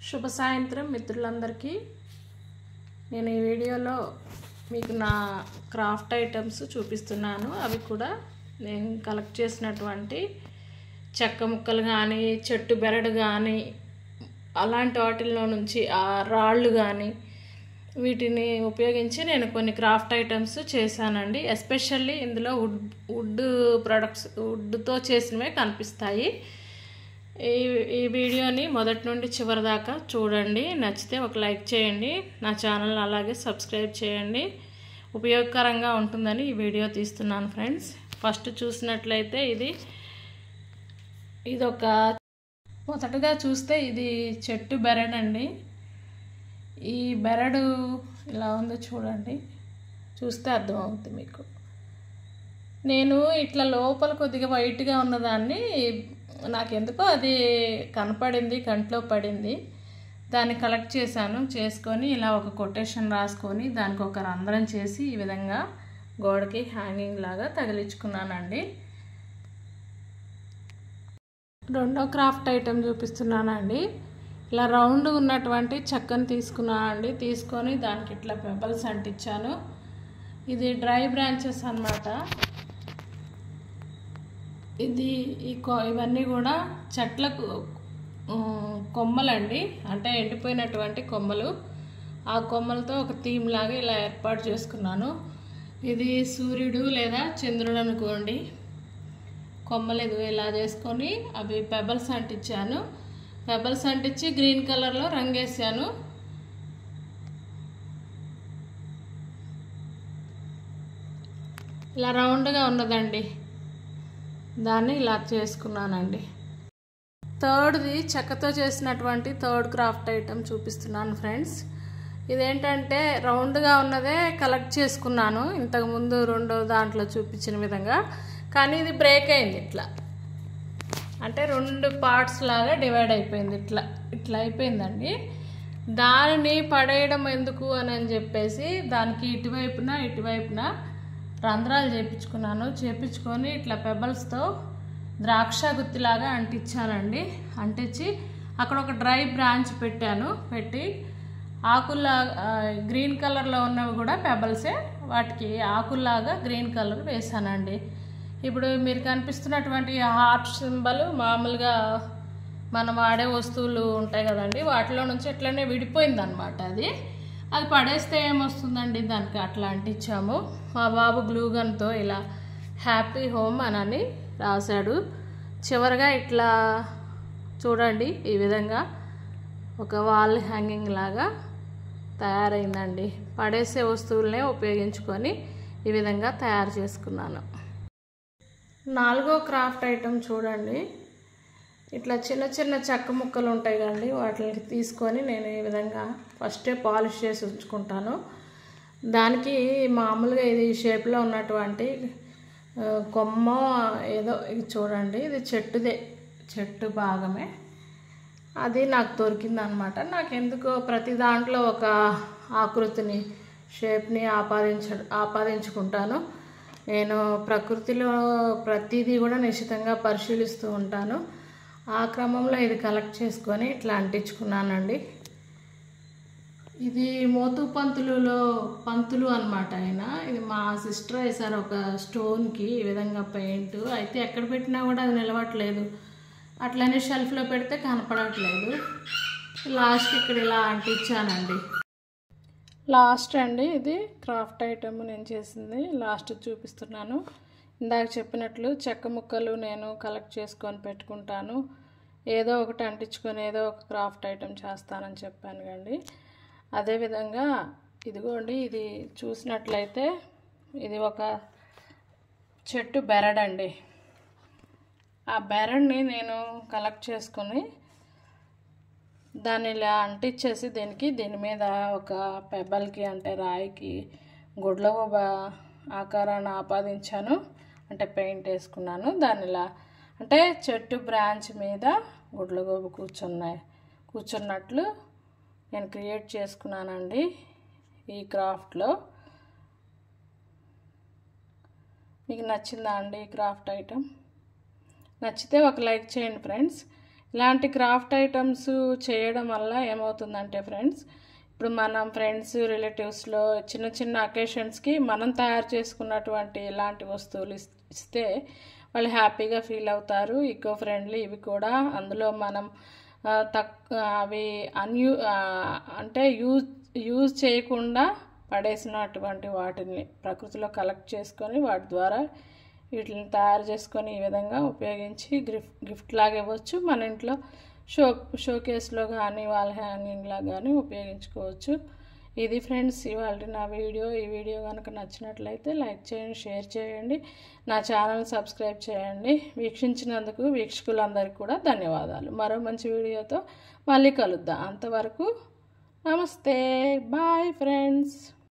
శుభ సాయంత్రం మిత్రులందరికీ. నేను ఈ వీడియోలో మీకు నా క్రాఫ్ట్ ఐటమ్స్ చూపిస్తున్నాను. అవి కూడా నేను కలెక్ట్ చేసినటువంటి చెక్క ముక్కలు కానీ, చెట్టు బెరడు కానీ, అలాంటి వాటిల్లో నుంచి ఆ రాళ్ళు కానీ వీటిని ఉపయోగించి నేను కొన్ని క్రాఫ్ట్ ఐటమ్స్ చేశానండి. ఎస్పెషల్లీ ఇందులో వుడ్ ప్రొడక్ట్స్, వుడ్తో చేసినవే కనిపిస్తాయి. ఈ వీడియోని మొదటి నుండి చివరి దాకా చూడండి. నచ్చితే ఒక లైక్ చేయండి, నా ఛానల్ అలాగే సబ్స్క్రైబ్ చేయండి. ఉపయోగకరంగా ఉంటుందని ఈ వీడియో తీస్తున్నాను ఫ్రెండ్స్. ఫస్ట్ చూసినట్లయితే ఇదొక మొదటగా చూస్తే ఇది చెట్టు బెరడండి. ఈ బెరడు ఇలా ఉందో చూడండి, చూస్తే అర్థమవుతుంది మీకు. నేను ఇట్లా లోపల కొద్దిగా వైట్గా ఉన్నదాన్ని నాకెందుకో అది కనపడింది, కంట్లో పడింది. దాన్ని కలెక్ట్ చేసుకొని ఇలా ఒక కొటేషన్ రాసుకొని దానికి ఒక రంధ్రం చేసి ఈ విధంగా గోడకి హ్యాంగింగ్ లాగా తగిలించుకున్నానండి. రెండో క్రాఫ్ట్ ఐటెం చూపిస్తున్నానండి. ఇలా రౌండ్ ఉన్నటువంటి చెక్కను తీసుకున్నానండి. తీసుకొని దానికి ఇట్లా పెబల్స్ అంటించాను. ఇది డ్రై బ్రాంచెస్ అన్నమాట. ఇవన్నీ కూడా చెట్లకు కొమ్మలండి, అంటే ఎండిపోయినటువంటి కొమ్మలు. ఆ కొమ్మలతో ఒక థీమ్ లాగా ఇలా ఏర్పాటు చేసుకున్నాను. ఇది సూర్యుడు లేదా చంద్రుడు అనుకోండి. కొమ్మలు ఇది ఇలా చేసుకొని అవి పెబల్స్ అంటించాను. పెబల్స్ అంటించి గ్రీన్ కలర్లో రంగేసాను. ఇలా రౌండ్గా ఉన్నదండి, దాన్ని ఇలా చేసుకున్నానండి. థర్డ్ది చెక్కతో చేసినటువంటి థర్డ్ క్రాఫ్ట్ ఐటమ్ చూపిస్తున్నాను ఫ్రెండ్స్. ఇదేంటంటే రౌండ్గా ఉన్నదే కలెక్ట్ చేసుకున్నాను ఇంతకుముందు రెండో దాంట్లో చూపించిన విధంగా. కానీ ఇది బ్రేక్ అయింది, ఇట్లా అంటే రెండు పార్ట్స్ లాగా డివైడ్ అయిపోయింది. ఇట్లా అయిపోయిందండి. దానిని పడేయడం ఎందుకు అని చెప్పేసి దానికి ఇటువైపున రంధ్రాలు చేపించుకొని ఇట్లా పెబల్స్తో ద్రాక్ష గుత్తిలాగా అంటించానండి. అంటించి అక్కడ ఒక డ్రై బ్రాంచ్ పెట్టి ఆకుల్లాగా గ్రీన్ కలర్లో ఉన్నవి కూడా పెబల్సే, వాటికి ఆకుల్లాగా గ్రీన్ కలర్ వేసానండి. ఇప్పుడు మీరు కనిపిస్తున్నటువంటి హార్ట్ సింబల్ మామూలుగా మనం వాడే వస్తువులు ఉంటాయి కదండి, వాటిలో నుంచి ఎట్లనే విడిపోయింది అనమాట. అది పడేస్తే ఏమొస్తుందండి, దానికి అట్లా అంటించాము. మా బాబు గ్లూ గన్తో ఇలా హ్యాపీ హోమ్ అని రాశాడు. చివరిగా ఇట్లా చూడండి, ఈ విధంగా ఒక వాల్ హ్యాంగింగ్ లాగా తయారైందండి. పడేసే వస్తువులనే ఉపయోగించుకొని ఈ విధంగా తయారు చేసుకున్నాను. నాలుగో క్రాఫ్ట్ ఐటమ్ చూడండి. ఇట్లా చిన్న చిన్న చెక్క ముక్కలు ఉంటాయి కదండి, వాటిని తీసుకొని నేను ఈ విధంగా ఫస్టే పాలిష్ చేసి ఉంచుకుంటాను. దానికి మామూలుగా ఇది షేప్లో ఉన్నటువంటి కొమ్మ ఏదో ఇది చూడండి, ఇది చెట్టు భాగమే. అది నాకు దొరికింది అనమాట. నాకు ఎందుకో ప్రతి దాంట్లో ఒక ఆకృతిని, షేప్ని ఆపాదించుకుంటాను. నేను ప్రకృతిలో ప్రతిదీ కూడా నిశితంగా పరిశీలిస్తూ ఉంటాను. ఆ క్రమంలో ఇది కలెక్ట్ చేసుకొని ఇట్లా అంటించుకున్నానండి. ఇది మోతు పంతులు అనమాట ఆయన. ఇది మా సిస్టర్ వేశారు ఒక స్టోన్కి ఈ విధంగా పెయింట్. అయితే ఎక్కడ పెట్టినా కూడా అది నిలవట్లేదు, అట్లనే షెల్ఫ్లో పెడితే కనపడట్లేదు. లాస్ట్ ఇక్కడ ఇలా అంటించానండి. లాస్ట్ అండి, ఇది క్రాఫ్ట్ ఐటమ్ నేను చేసింది. లాస్ట్ చూపిస్తున్నాను. ఇందాక చెప్పినట్లు చెక్క ముక్కలు నేను కలెక్ట్ చేసుకొని పెట్టుకుంటాను. ఏదో ఒకటి అంటించుకొని ఏదో ఒక క్రాఫ్ట్ ఐటమ్ చేస్తానని చెప్పాను కండి. అదేవిధంగా ఇదిగోండి, ఇది చూసినట్లయితే ఇది ఒక చెట్టు బెరడండి. ఆ బెరడ్ని నేను కలెక్ట్ చేసుకొని దాన్ని ఇలా అంటించేసి దీని మీద ఒక పెబల్కి, అంటే రాయికి గుడ్లగూబ ఆకారాన్ని ఆపాదించాను, అంటే పెయింట్ వేసుకున్నాను. దాన్ని ఇలా అంటే చెట్టు బ్రాంచ్ మీద గుడ్లగూబ కూర్చున్నట్లు నేను క్రియేట్ చేసుకున్నానండి ఈ క్రాఫ్ట్లో. మీకు నచ్చిందా అండి ఈ క్రాఫ్ట్ ఐటమ్? నచ్చితే ఒక లైక్ చేయండి ఫ్రెండ్స్. ఇలాంటి క్రాఫ్ట్ ఐటమ్స్ చేయడం వల్ల ఏమవుతుందంటే ఫ్రెండ్స్, ఇప్పుడు మనం ఫ్రెండ్స్ రిలేటివ్స్లో చిన్న చిన్న అకేషన్స్కి మనం తయారు చేసుకున్నటువంటి ఇలాంటి వస్తువులు ఇస్తే వాళ్ళు హ్యాపీగా ఫీల్ అవుతారు. ఈకో ఫ్రెండ్లీ ఇవి కూడా. అందులో మనం అవి అంటే యూజ్ చేయకుండా పడేసినటువంటి వాటిని ప్రకృతిలో కలెక్ట్ చేసుకొని వాటి ద్వారా వీటిని తయారు చేసుకొని ఈ విధంగా ఉపయోగించి గిఫ్ట్ లాగా ఇవ్వచ్చు. మన ఇంట్లో షోకేస్లో కానీ వాల్ హ్యాంగింగ్లా కానీ ఉపయోగించుకోవచ్చు. ఇది ఫ్రెండ్స్ ఇవాళ నా వీడియో. ఈ వీడియో కనుక నచ్చినట్లయితే లైక్ చేయండి, షేర్ చేయండి, నా ఛానల్ సబ్స్క్రైబ్ చేయండి. వీక్షించినందుకు వీక్షకులందరికీ కూడా ధన్యవాదాలు. మరో మంచి వీడియోతో మళ్ళీ కలుద్దాం. అంతవరకు నమస్తే, బాయ్ ఫ్రెండ్స్.